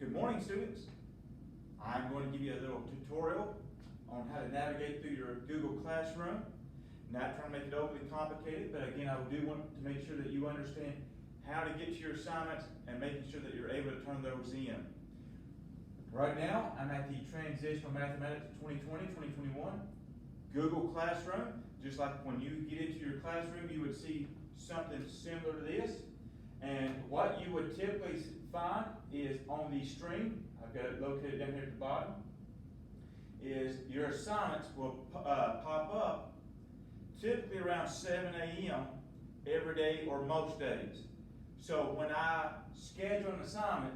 Good morning, students. I'm going to give you a little tutorial on how to navigate through your Google Classroom. Not trying to make it overly complicated, but again, I do want to make sure that you understand how to get to your assignments and making sure that you're able to turn those in. Right now, I'm at the Transitional Mathematics 2020-2021 Google Classroom. Just like when you get into your classroom, you would see something similar to this. And what you would typically find is on the screen, I've got it located down here at the bottom, is your assignments will pop up typically around 7 a.m. every day or most days. So when I schedule an assignment,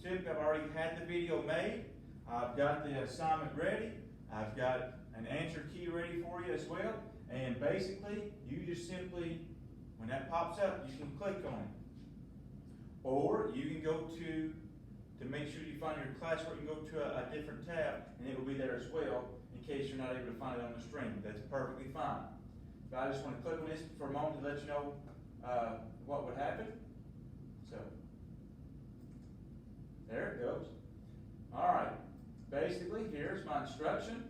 typically I've already had the video made, I've got the assignment ready, I've got an answer key ready for you as well, and basically you just simply, when that pops up, you can click on it. Or you can go to make sure you find your classwork, you can go to a different tab and it will be there as well in case you're not able to find it on the screen. That's perfectly fine. But I just want to click on this for a moment to let you know what would happen. So, there it goes. All right, basically here's my instruction.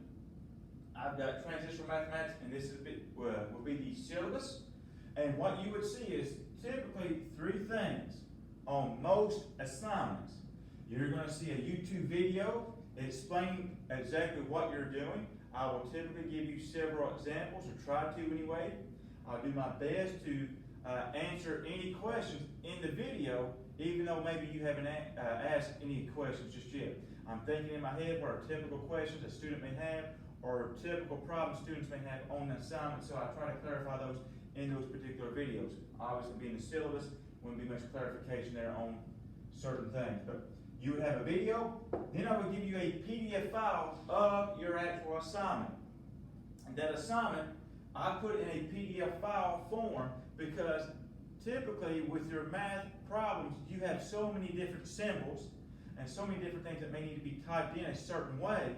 I've got Transitional Mathematics and this will be the syllabus. And what you would see is typically three things on most assignments. You're going to see a YouTube video explaining exactly what you're doing. I will typically give you several examples, or try to anyway. I'll do my best to answer any questions in the video, even though maybe you haven't asked any questions just yet. I'm thinking in my head what are typical questions a student may have, or typical problems students may have on the assignment, so I try to clarify those in those particular videos. Obviously, being the syllabus, wouldn't be much clarification there on certain things. But you would have a video, then I would give you a PDF file of your actual assignment. And that assignment, I put in a PDF file form because typically with your math problems, you have so many different symbols and so many different things that may need to be typed in a certain way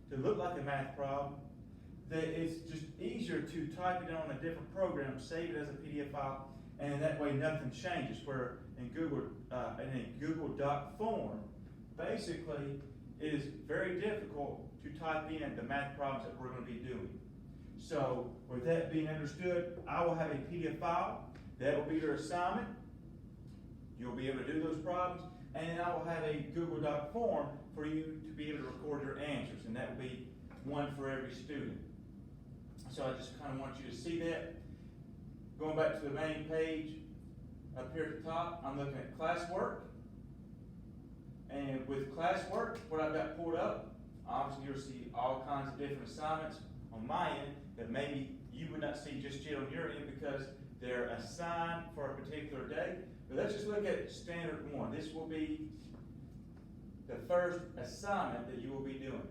to look like a math problem, that it's just easier to type it in on a different program, save it as a PDF file, and that way nothing changes. Where in a Google Doc form, basically it is very difficult to type in the math problems that we're going to be doing. So with that being understood, I will have a PDF file. That will be your assignment. You'll be able to do those problems, and then I will have a Google Doc form for you to be able to record your answers, and that will be one for every student. So I just kind of want you to see that. Going back to the main page, up here at the top, I'm looking at classwork. And with classwork, what I've got pulled up, obviously you'll see all kinds of different assignments on my end that maybe you would not see just yet on your end because they're assigned for a particular day. But let's just look at standard one. This will be the first assignment that you will be doing.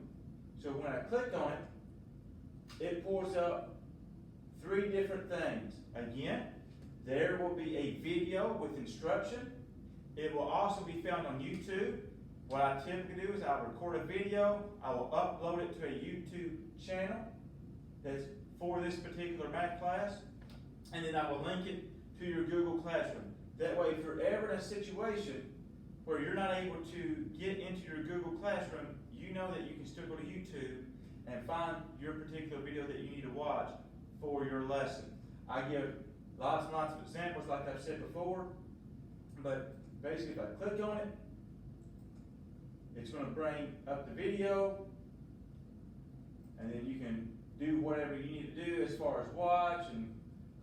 So when I click on it, it pulls up three different things. Again, there will be a video with instruction. It will also be found on YouTube. What I typically do is I'll record a video, I will upload it to a YouTube channel that's for this particular math class, and then I will link it to your Google Classroom. That way, if you're ever in a situation where you're not able to get into your Google Classroom, you know that you can still go to YouTube and find your particular video that you need to watch for your lesson. I give lots and lots of examples like I've said before, but basically if I click on it, it's going to bring up the video, and then you can do whatever you need to do as far as watch and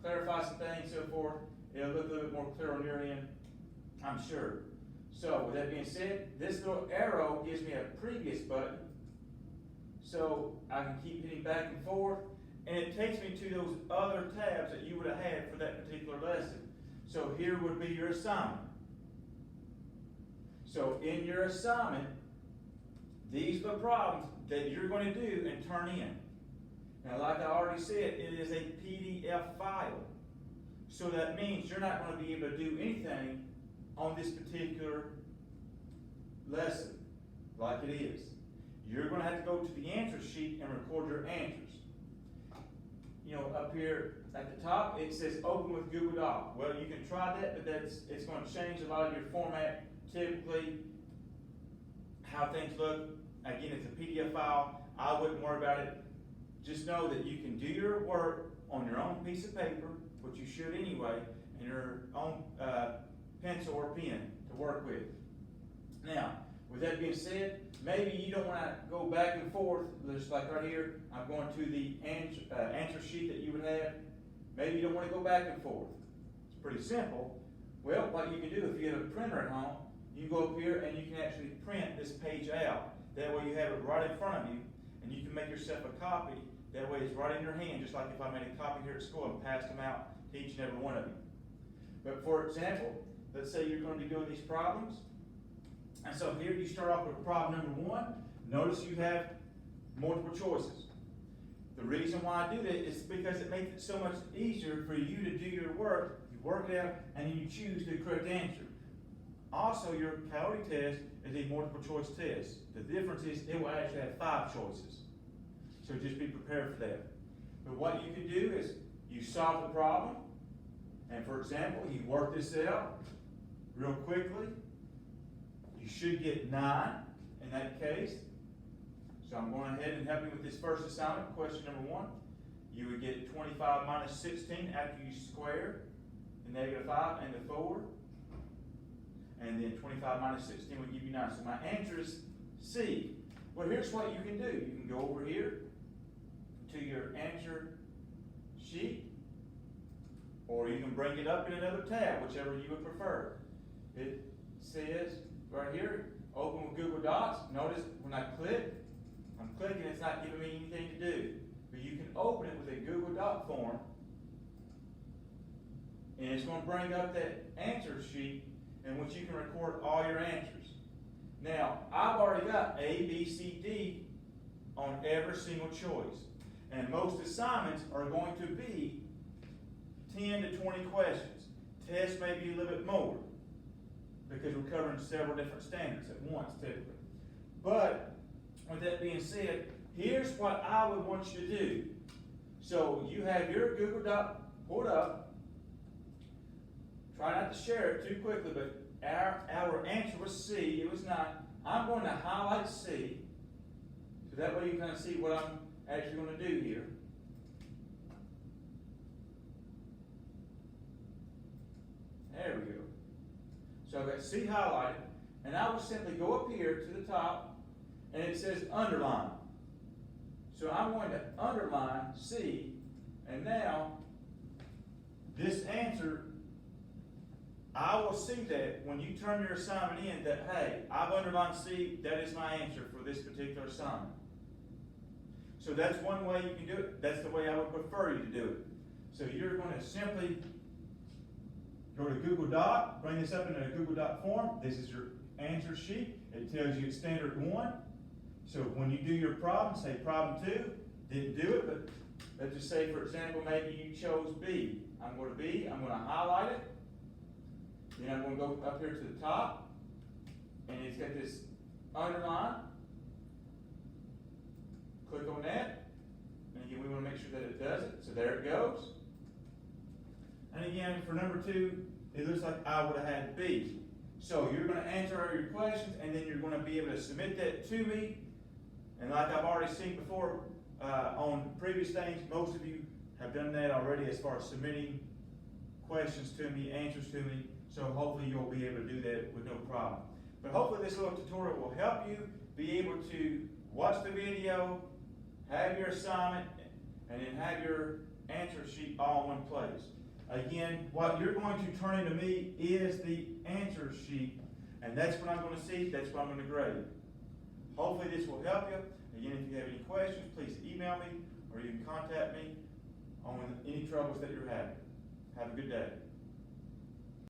clarify some things, so forth. It'll look a little bit more clear on your end, I'm sure. So with that being said, this little arrow gives me a previous button, so I can keep hitting back and forth, and it takes me to those other tabs that you would have had for that particular lesson. So here would be your assignment. So in your assignment, these are the problems that you're going to do and turn in. Now, like I already said, it is a PDF file. So that means you're not going to be able to do anything on this particular lesson like it is. You're going to have to go to the answer sheet and record your answers. You know, up here at the top, it says open with Google Doc. Well, you can try that, but it's going to change a lot of your format. Typically, how things look. Again, it's a PDF file. I wouldn't worry about it. Just know that you can do your work on your own piece of paper, which you should anyway, and your own pencil or pen to work with. Now, with that being said, maybe you don't want to go back and forth, just like right here, I'm going to the answer sheet that you would have. Maybe you don't want to go back and forth. It's pretty simple. Well, what you can do, if you have a printer at home, you go up here and you can actually print this page out. That way you have it right in front of you, and you can make yourself a copy. That way it's right in your hand, just like if I made a copy here at school and passed them out to each and every one of you. But for example, let's say you're going to be doing these problems. And so here you start off with problem number 1. Notice you have multiple choices. The reason why I do that is because it makes it so much easier for you to do your work. You work it out and then you choose the correct answer. Also, your Coyote test is a multiple choice test. The difference is it will actually have 5 choices. So just be prepared for that. But what you can do is you solve the problem, and for example, you work this out real quickly. You should get 9 in that case. So I'm going ahead and help you with this first assignment, question number 1. You would get 25 minus 16 after you square the -5 and the 4. And then 25 minus 16 would give you 9. So my answer is C. Well, here's what you can do. You can go over here to your answer sheet, or you can bring it up in another tab, whichever you would prefer. It says right here, open with Google Docs. Notice when I click, I'm clicking, it's not giving me anything to do. But you can open it with a Google Doc form, and it's going to bring up that answer sheet in which you can record all your answers. Now, I've already got A, B, C, D on every single choice. And most assignments are going to be 10 to 20 questions. Tests may be a little bit more because we're covering several different standards at once typically. But with that being said, here's what I would want you to do. So you have your Google Doc pulled up. Try not to share it too quickly, but our answer was C. It was not. I'm going to highlight C, so that way you can kind of see what I'm actually going to do here. There we go. So I've got C highlighted, and I will simply go up here to the top, and it says underline. So I'm going to underline C, and now this answer, I will see that when you turn your assignment in that, hey, I've underlined C, that is my answer for this particular assignment. So that's one way you can do it. That's the way I would prefer you to do it. So you're going to simply go to Google Doc, bring this up in a Google Doc form. This is your answer sheet. It tells you it's standard 1. So when you do your problem, say problem 2, didn't do it, but let's just say, for example, maybe you chose B. I'm going to B, I'm going to highlight it. Then I'm going to go up here to the top, and it's got this underline. Click on that, and again, we want to make sure that it does it. So there it goes. And again, for number 2, it looks like I would have had B. So you're going to answer all your questions, and then you're going to be able to submit that to me. And like I've already seen before on previous things, most of you have done that already as far as submitting questions to me, answers to me. So hopefully you'll be able to do that with no problem. But hopefully this little tutorial will help you be able to watch the video, have your assignment, and then have your answer sheet all in one place. Again, what you're going to turn into me is the answer sheet, and that's what I'm going to see, that's what I'm going to grade. Hopefully this will help you. Again, if you have any questions, please email me, or you can contact me on any troubles that you're having. Have a good day.